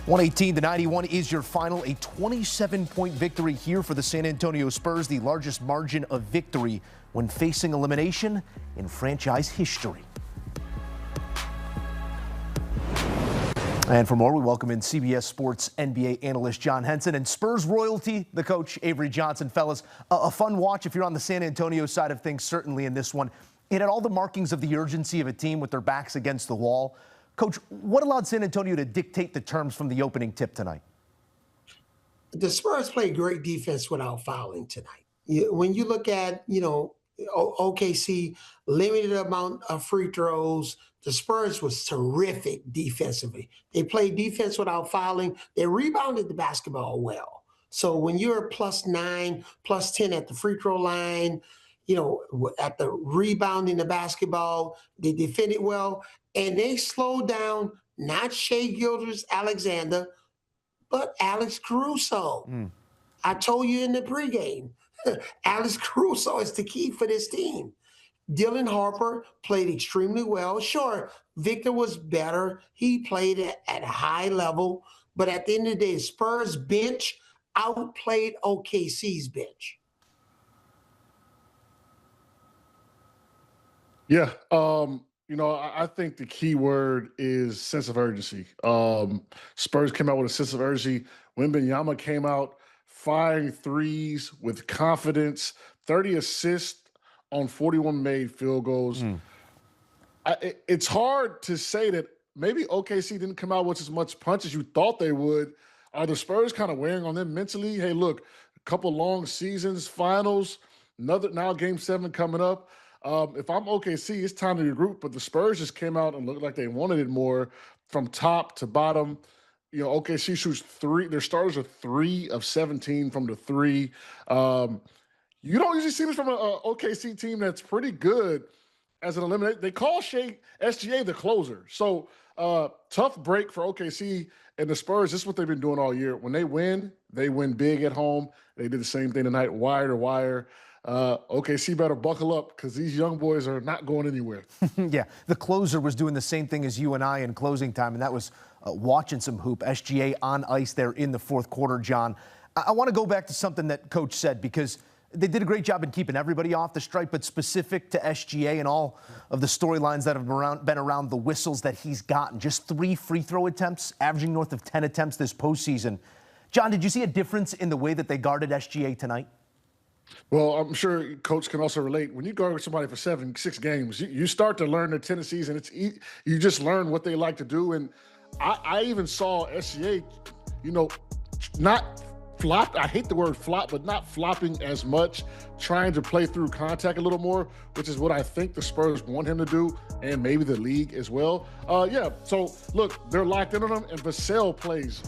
118-91 is your final. A 27-point victory here for the San Antonio Spurs, the largest margin of victory when facing elimination in franchise history. And for more, we welcome in CBS Sports NBA analyst John Henson and Spurs royalty, the coach Avery Johnson. Fellas, a fun watch if you're on the San Antonio side of things, certainly in this one. It had all the markings of the urgency of a team with their backs against the wall. Coach, what allowed San Antonio to dictate the terms from the opening tip tonight? The Spurs played great defense without fouling tonight. When you look at, OKC, limited amount of free throws, the Spurs was terrific defensively. They played defense without fouling. They rebounded the basketball well. So when you're +9, +10 at the free throw line, at the rebounding the basketball, they defended well, and they slowed down not Shai Gilgeous-Alexander, but Alex Caruso. I told you in the pregame, Alex Caruso is the key for this team. Dylan Harper played extremely well. Sure, Victor was better. He played at a high level, but at the end of the day, Spurs bench outplayed OKC's bench. Yeah, I think the key word is sense of urgency. Spurs came out with a sense of urgency. Wemby came out firing threes with confidence, 30 assists on 41 made field goals. It's hard to say that maybe OKC didn't come out with as much punch as you thought they would. Are the Spurs kind of wearing on them mentally? Hey, look, a couple long seasons, finals, now Game 7 coming up. If I'm OKC, it's time to regroup, but the Spurs just came out and looked like they wanted it more from top to bottom. OKC shoots three. Their starters are 3 of 17 from the three. You don't usually see this from an OKC team that's pretty good as an eliminate. They call SGA the closer. So tough break for OKC and the Spurs. This is what they've been doing all year. When they win big at home. They did the same thing tonight, wire to wire. OKC better buckle up because these young boys are not going anywhere. Yeah, the closer was doing the same thing as you and I in closing time, and that was watching some hoop. SGA on ice there in the fourth quarter, John. I want to go back to something that Coach said because they did a great job in keeping everybody off the stripe, but specific to SGA and all of the storylines that have been around the whistles that he's gotten. Just 3 free throw attempts, averaging north of 10 attempts this postseason. John, did you see a difference in the way that they guarded SGA tonight? Well, I'm sure Coach can also relate. When you guard somebody for 6 games, you start to learn their tendencies, and you just learn what they like to do. And I even saw SGA, not flop. I hate the word flop, but not flopping as much, trying to play through contact a little more, which is what I think the Spurs want him to do, and maybe the league as well. So look, they're locked in on him, and Vassell plays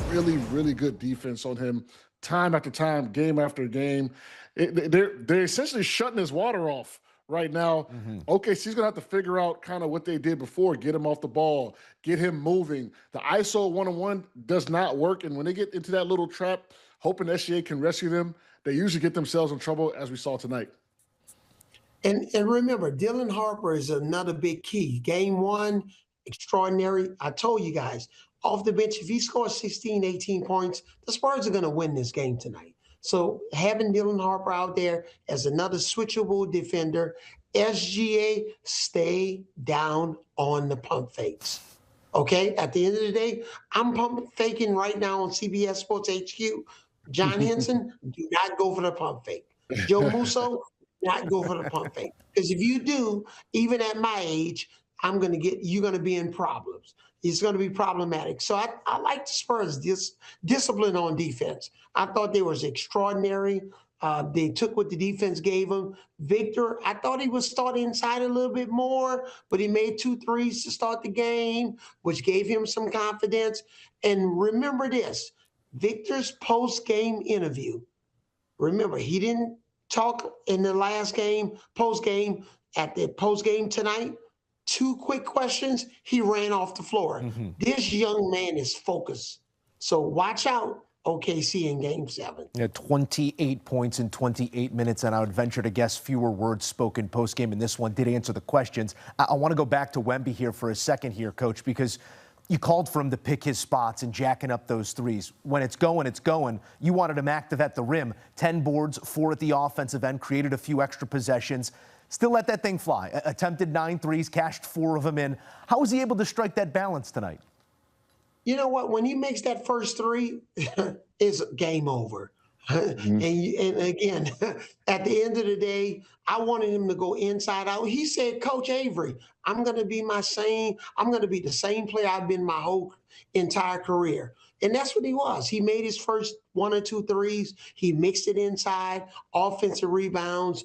really, really good defense on him, time after time, game after game. They're essentially shutting his water off right now. OKC's gonna have to figure out kind of what they did before, get him off the ball, get him moving. The ISO one-on-one does not work, and when they get into that little trap, hoping SGA can rescue them, they usually get themselves in trouble, as we saw tonight. And remember, Dylan Harper is another big key. Game 1, extraordinary. I told you guys, off the bench, if he scores 16, 18 points, the Spurs are going to win this game tonight. So having Dylan Harper out there as another switchable defender, SGA, stay down on the pump fakes. Okay? At the end of the day, I'm pump faking right now on CBS Sports HQ. John Henson, do not go for the pump fake. Joe Musso, do not go for the pump fake. Because if you do, even at my age, you're going to be in problems. It's going to be problematic. So I like the Spurs' discipline on defense. I thought they was extraordinary. They took what the defense gave them. Victor, I thought he would start inside a little bit more, but he made 2 threes to start the game, which gave him some confidence. And remember this, Victor's post-game interview. Remember, he didn't talk in the last game, post-game. At the post-game tonight, 2 quick questions, he ran off the floor. This young man is focused. So watch out, OKC in Game 7. Yeah, 28 points in 28 minutes, and I would venture to guess fewer words spoken postgame in this one. Did answer the questions. I want to go back to Wemby here for a second here, Coach, because You called for him to pick his spots and jacking up those threes. When it's going, it's going. You wanted him active at the rim. 10 boards, 4 at the offensive end, created a few extra possessions. Still let that thing fly. Attempted 9 threes, cashed 4 of them in. How was he able to strike that balance tonight? You know what? When he makes that first 3, it's game over. And again, at the end of the day, I wanted him to go inside out. He said, Coach Avery, I'm going to be the same player I've been my whole entire career. And that's what he was. He made his first 1 or 2 threes. He mixed it inside, offensive rebounds.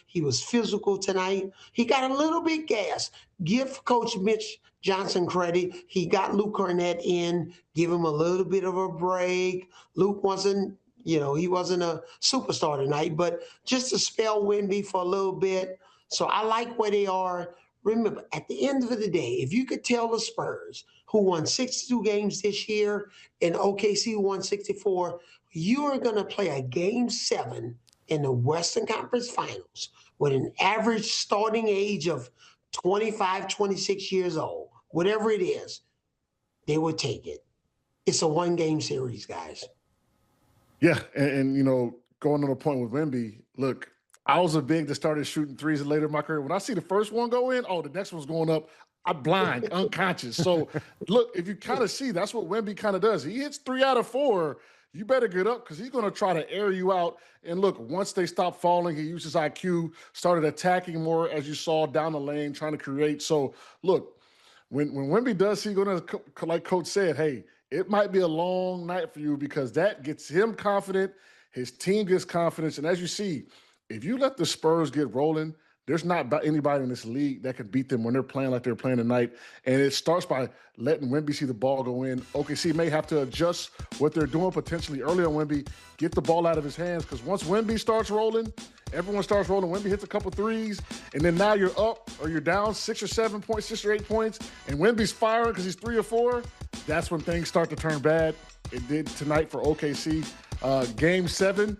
He was physical tonight. He got a little bit gas. Give Coach Mitch Johnson credit. He got Luke Cornett in, give him a little bit of a break. Luke wasn't, he wasn't a superstar tonight, but just to spell Wemby for a little bit. So I like where they are. Remember, at the end of the day, if you could tell the Spurs, who won 62 games this year and OKC won 64, you are going to play a Game 7 in the Western Conference Finals with an average starting age of 25, 26 years old, whatever it is, they would take it. It's a 1-game series, guys. Yeah, and going on the point with Wemby, look, I was a big that started shooting threes later in my career. When I see the first one go in, the next one's going up. I'm blind, unconscious. So, look, if you kind of see, that's what Wemby kind of does. He hits 3 out of 4. You better get up because he's going to try to air you out. And look, once they stopped falling, he used his IQ, started attacking more, as you saw, down the lane, trying to create. So, look, when Wemby does see, like Coach said, hey, it might be a long night for you because that gets him confident. His team gets confidence. And as you see, if you let the Spurs get rolling, there's not anybody in this league that can beat them when they're playing like they're playing tonight. And it starts by letting Wemby see the ball go in. OKC may have to adjust what they're doing potentially early on Wemby, get the ball out of his hands, because once Wemby starts rolling, everyone starts rolling. Wemby hits a couple threes, and then now you're up or you're down 6 or 7 points, 6 or 8 points, and Wemby's firing because he's 3 or 4. That's when things start to turn bad. It did tonight for OKC. Game 7,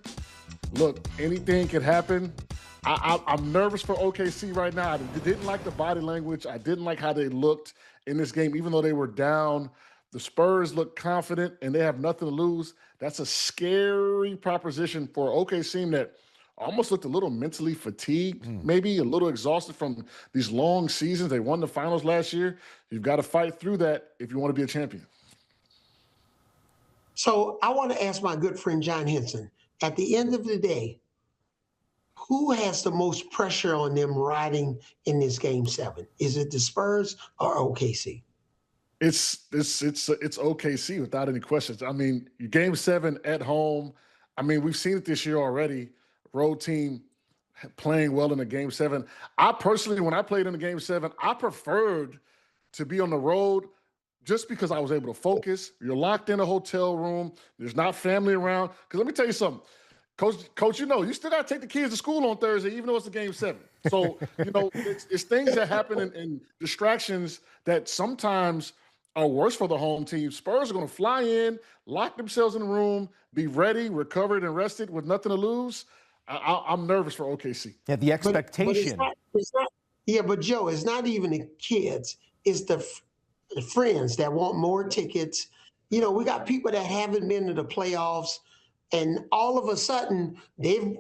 look, anything can happen. I'm nervous for OKC right now. I didn't like the body language. I didn't like how they looked in this game, even though they were down. The Spurs look confident, and they have nothing to lose. That's a scary proposition for an OKC team that almost looked a little mentally fatigued, maybe a little exhausted from these long seasons. They won the finals last year. You've got to fight through that if you want to be a champion. So I want to ask my good friend John Henson, at the end of the day, who has the most pressure on them riding in this Game 7? Is it the Spurs or OKC? It's OKC without any questions. I mean, Game 7 at home. I mean, we've seen it this year already. Road team playing well in the Game 7. I personally, when I played in the Game 7, I preferred to be on the road just because I was able to focus. You're locked in a hotel room. There's not family around. Because let me tell you something. Coach, you still got to take the kids to school on Thursday, even though it's the Game 7. So, it's things that happen and distractions that sometimes are worse for the home team. Spurs are going to fly in, lock themselves in the room, be ready, recovered, and rested with nothing to lose. I'm nervous for OKC. Yeah, the expectation. But it's not, yeah, but Joe, it's not even the kids. It's the friends that want more tickets. We got people that haven't been to the playoffs, and all of a sudden they've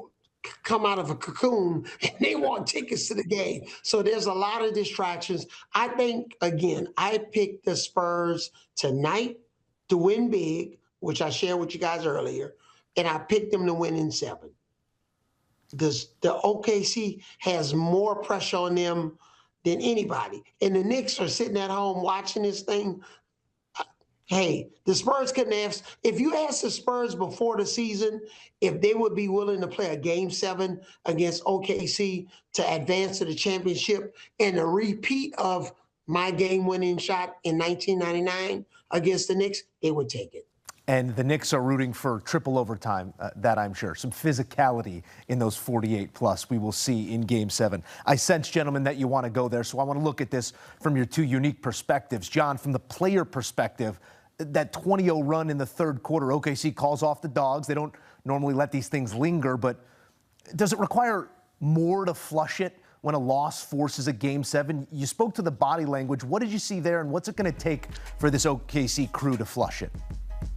come out of a cocoon and they want tickets to the game. So there's a lot of distractions. I think, again, I picked the Spurs tonight to win big, which I shared with you guys earlier, and I picked them to win in 7. The OKC has more pressure on them than anybody. And the Knicks are sitting at home watching this thing. Hey, the Spurs couldn't ask. If you asked the Spurs before the season if they would be willing to play a Game 7 against OKC to advance to the championship and a repeat of my game-winning shot in 1999 against the Knicks, they would take it. And the Knicks are rooting for triple overtime, that I'm sure. Some physicality in those 48-plus we will see in Game 7. I sense, gentlemen, that you want to go there, so I want to look at this from your 2 unique perspectives. John, from the player perspective, that 20-0 run in the third quarter, OKC calls off the dogs. They don't normally let these things linger, but does it require more to flush it when a loss forces a Game 7. You spoke to the body language. What did you see there, and what's it going to take for this OKC crew to flush it?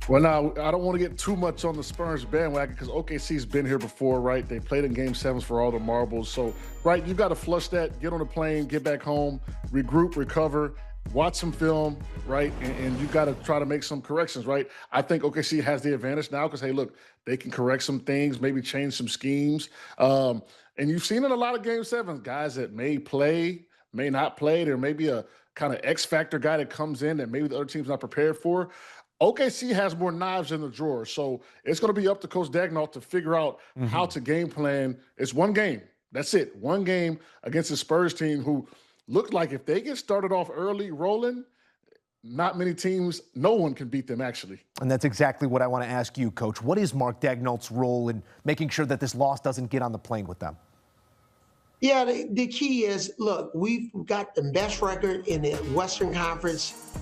Well, now, I don't want to get too much on the Spurs bandwagon because OKC's been here before, right? They played in Game 7s for all the marbles. So, right, you got to flush that, get on a plane, get back home, regroup, recover, watch some film, right? And you got to try to make some corrections, right? I think OKC has the advantage now because, hey, look, they can correct some things, maybe change some schemes. And you've seen in a lot of Game 7s, guys that may play, may not play. There may be a kind of X factor guy that comes in that maybe the other team's not prepared for. OKC has more knives in the drawer, so it's going to be up to Coach Daigneault to figure out how to game plan. It's one game. That's it. One game against the Spurs team who looked like if they get started off early rolling, not many teams, no one can beat them, actually. And that's exactly what I want to ask you, Coach. What is Mark Daigneault's role in making sure that this loss doesn't get on the plane with them? Yeah, the key is, look, we've got the best record in the Western Conference.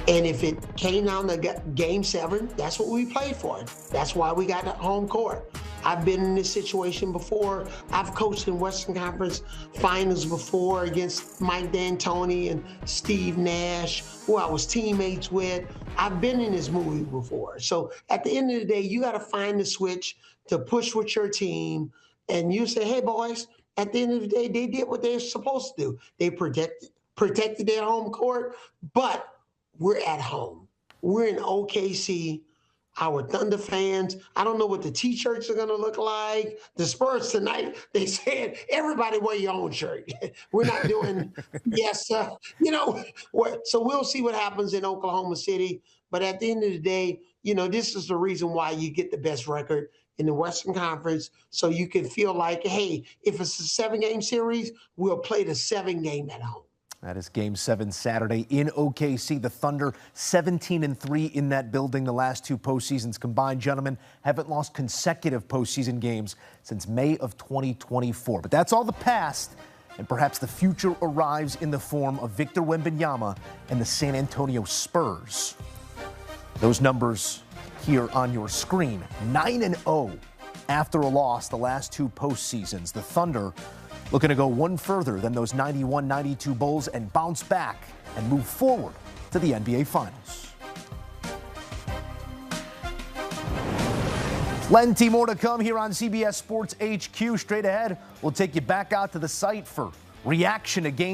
And if it came down to Game 7, that's what we played for. That's why we got home court. I've been in this situation before. I've coached in Western Conference finals before against Mike D'Antoni and Steve Nash, who I was teammates with. I've been in this movie before. So at the end of the day, you got to find the switch to push with your team. And you say, hey, boys, at the end of the day, they did what they're supposed to do. They protected their home court, but we're at home. We're in OKC. Our Thunder fans, I don't know what the T-shirts are going to look like. The Spurs tonight, they said, everybody wear your own shirt. We're not doing, yes, you know, so we'll see what happens in Oklahoma City. But at the end of the day, you know, this is the reason why you get the best record in the Western Conference, so you can feel like, hey, if it's a 7-game series, we'll play the 7-game at home. That is Game 7 Saturday in OKC. The Thunder 17-3 in that building the last 2 postseasons combined. Gentlemen, haven't lost consecutive postseason games since May of 2024. But that's all the past, and perhaps the future arrives in the form of Victor Wembanyama and the San Antonio Spurs. Those numbers here on your screen. 9-0 after a loss the last 2 postseasons. The Thunder looking to go one further than those 91-92 Bulls and bounce back and move forward to the NBA Finals. Plenty more to come here on CBS Sports HQ. Straight ahead, we'll take you back out to the site for reaction to Game